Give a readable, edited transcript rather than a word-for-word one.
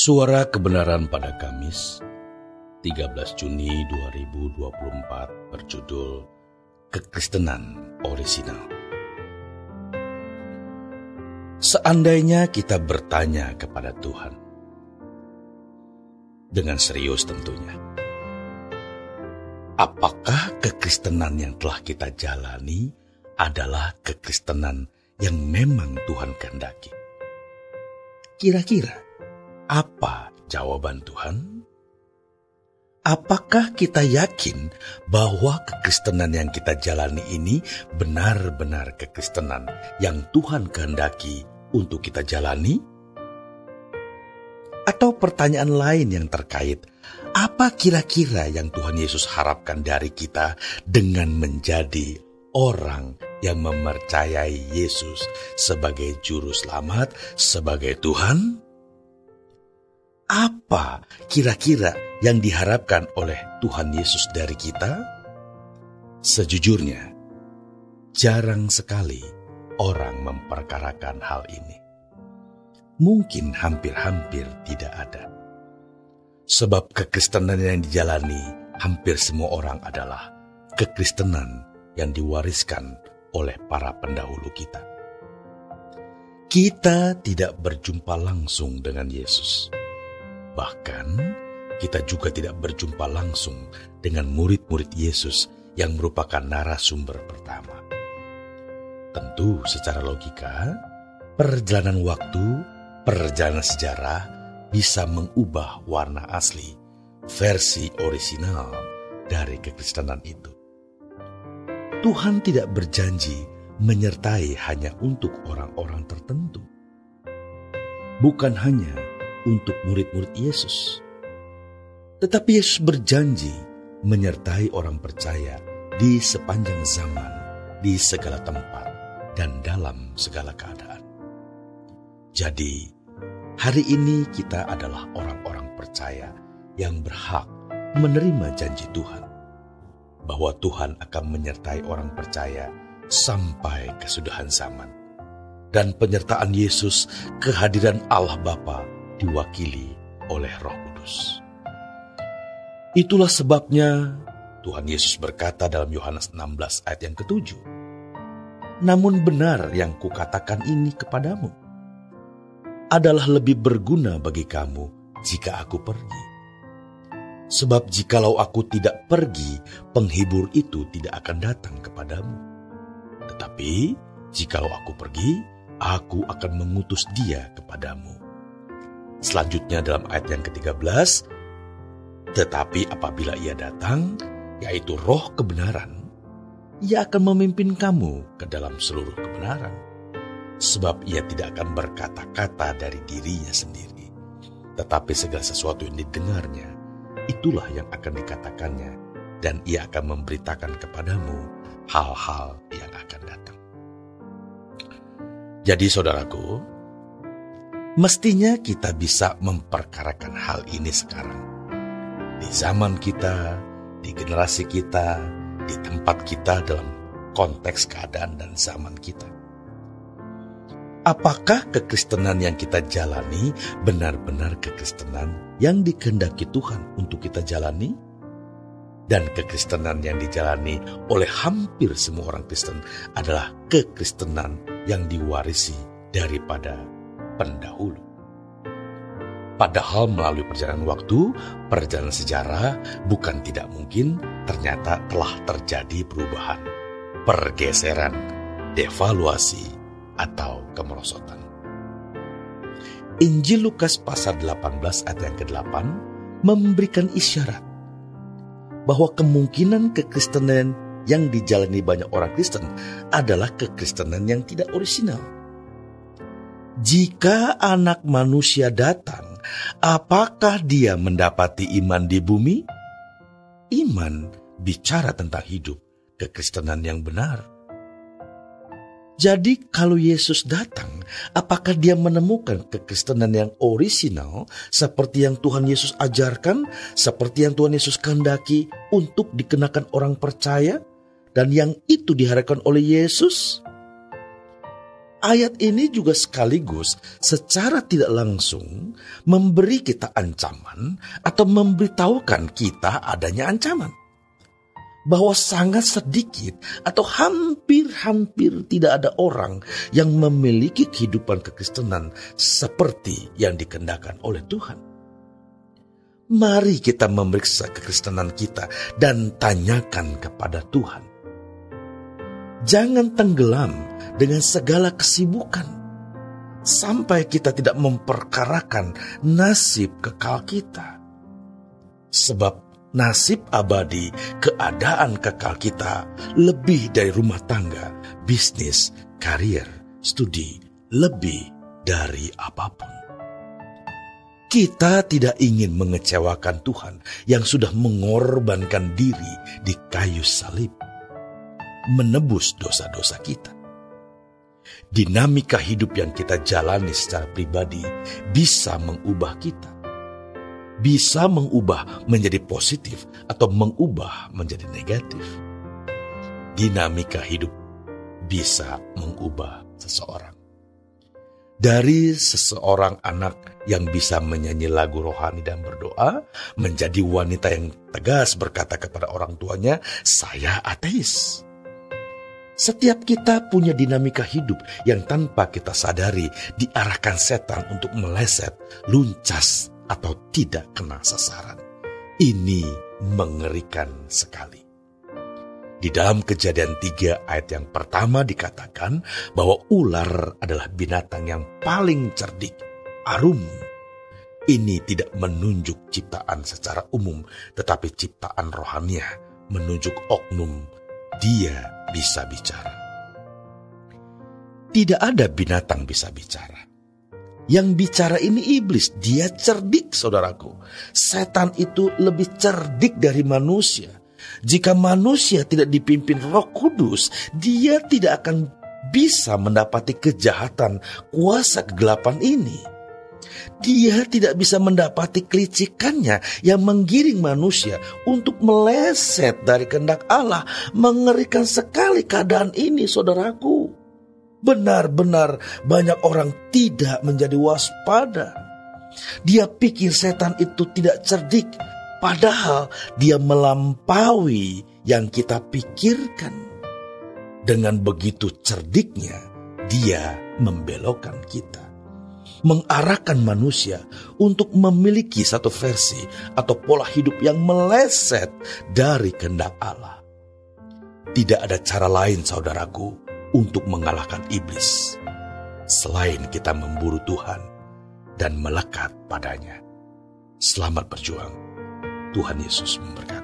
Suara Kebenaran pada Kamis 13 Juni 2024 berjudul Kekristenan Orisinal. Seandainya kita bertanya kepada Tuhan, dengan serius tentunya, apakah kekristenan yang telah kita jalani adalah kekristenan yang memang Tuhan kehendaki? Kira-kira apa jawaban Tuhan? Apakah kita yakin bahwa kekristenan yang kita jalani ini benar-benar kekristenan yang Tuhan kehendaki untuk kita jalani? Atau pertanyaan lain yang terkait, apa kira-kira yang Tuhan Yesus harapkan dari kita dengan menjadi orang yang mempercayai Yesus sebagai Juru Selamat, sebagai Tuhan? Apa kira-kira yang diharapkan oleh Tuhan Yesus dari kita? Sejujurnya, jarang sekali orang memperkarakan hal ini. Mungkin hampir-hampir tidak ada. Sebab kekristenan yang dijalani hampir semua orang adalah kekristenan yang diwariskan oleh para pendahulu kita. Kita tidak berjumpa langsung dengan Yesus. Bahkan, kita juga tidak berjumpa langsung dengan murid-murid Yesus yang merupakan narasumber pertama. Tentu secara logika, perjalanan waktu, perjalanan sejarah bisa mengubah warna asli, versi orisinal dari kekristenan itu. Tuhan tidak berjanji menyertai hanya untuk orang-orang tertentu. Bukan hanya untuk murid-murid Yesus. Tetapi Yesus berjanji menyertai orang percaya di sepanjang zaman, di segala tempat, dan dalam segala keadaan. Jadi, hari ini kita adalah orang-orang percaya yang berhak menerima janji Tuhan, bahwa Tuhan akan menyertai orang percaya sampai kesudahan zaman. Dan penyertaan Yesus, kehadiran Allah Bapa, diwakili oleh Roh Kudus. Itulah sebabnya Tuhan Yesus berkata dalam Yohanes 16 ayat yang ke-7, "Namun benar yang kukatakan ini kepadamu adalah lebih berguna bagi kamu jika aku pergi. Sebab jikalau aku tidak pergi, penghibur itu tidak akan datang kepadamu. Tetapi jikalau aku pergi, aku akan mengutus dia kepadamu." Selanjutnya dalam ayat yang ke-13, "Tetapi apabila ia datang, yaitu Roh kebenaran, ia akan memimpin kamu ke dalam seluruh kebenaran. Sebab ia tidak akan berkata-kata dari dirinya sendiri, tetapi segala sesuatu yang didengarnya, itulah yang akan dikatakannya, dan ia akan memberitakan kepadamu hal-hal yang akan datang." Jadi saudaraku, mestinya kita bisa memperkarakan hal ini sekarang. Di zaman kita, di generasi kita, di tempat kita dalam konteks keadaan dan zaman kita. Apakah kekristenan yang kita jalani benar-benar kekristenan yang dikehendaki Tuhan untuk kita jalani? Dan kekristenan yang dijalani oleh hampir semua orang Kristen adalah kekristenan yang diwarisi daripada pendahulu. Padahal melalui perjalanan waktu, perjalanan sejarah, bukan tidak mungkin ternyata telah terjadi perubahan, pergeseran, devaluasi, atau kemerosotan. Injil Lukas pasal 18 ayat yang ke-8 memberikan isyarat bahwa kemungkinan kekristenan yang dijalani banyak orang Kristen adalah kekristenan yang tidak orisinal. Jika Anak Manusia datang, apakah dia mendapati iman di bumi? Iman bicara tentang hidup kekristenan yang benar. Jadi kalau Yesus datang, apakah dia menemukan kekristenan yang orisinal seperti yang Tuhan Yesus ajarkan, seperti yang Tuhan Yesus kehendaki untuk dikenakan orang percaya, dan yang itu diharapkan oleh Yesus? ayat ini juga sekaligus secara tidak langsung memberi kita ancaman atau memberitahukan kita adanya ancaman. Bahwa sangat sedikit atau hampir-hampir tidak ada orang yang memiliki kehidupan kekristenan seperti yang dikehendakan oleh Tuhan. Mari kita memeriksa kekristenan kita dan tanyakan kepada Tuhan. Jangan tenggelam dengan segala kesibukan sampai kita tidak memperkarakan nasib kekal kita. Sebab nasib abadi, keadaan kekal kita lebih dari rumah tangga, bisnis, karier, studi, lebih dari apapun. Kita tidak ingin mengecewakan Tuhan yang sudah mengorbankan diri di kayu salib, menebus dosa-dosa kita. Dinamika hidup yang kita jalani secara pribadi bisa mengubah kita. Bisa mengubah menjadi positif atau mengubah menjadi negatif. Dinamika hidup bisa mengubah seseorang. Dari seseorang anak yang bisa menyanyi lagu rohani dan berdoa, menjadi wanita yang tegas berkata kepada orang tuanya, "Saya ateis." Setiap kita punya dinamika hidup yang tanpa kita sadari diarahkan setan untuk meleset, luncas, atau tidak kena sasaran. Ini mengerikan sekali. Di dalam Kejadian 3 ayat yang pertama dikatakan bahwa ular adalah binatang yang paling cerdik, arum. Ini tidak menunjuk ciptaan secara umum, tetapi ciptaan rohaniah menunjuk oknum. Dia bisa bicara. Tidak ada binatang bisa bicara. Yang bicara ini iblis, dia cerdik saudaraku. Setan itu lebih cerdik dari manusia. Jika manusia tidak dipimpin Roh Kudus, dia tidak akan bisa mendapati kejahatan kuasa kegelapan ini. Dia tidak bisa mendapati kelicikannya yang menggiring manusia untuk meleset dari kehendak Allah. Mengerikan sekali keadaan ini saudaraku. Benar-benar banyak orang tidak menjadi waspada. Dia pikir setan itu tidak cerdik, padahal dia melampaui yang kita pikirkan. Dengan begitu cerdiknya, dia membelokkan kita, mengarahkan manusia untuk memiliki satu versi atau pola hidup yang meleset dari kehendak Allah. Tidak ada cara lain saudaraku untuk mengalahkan iblis selain kita memburu Tuhan dan melekat padanya. Selamat berjuang. Tuhan Yesus memberkati.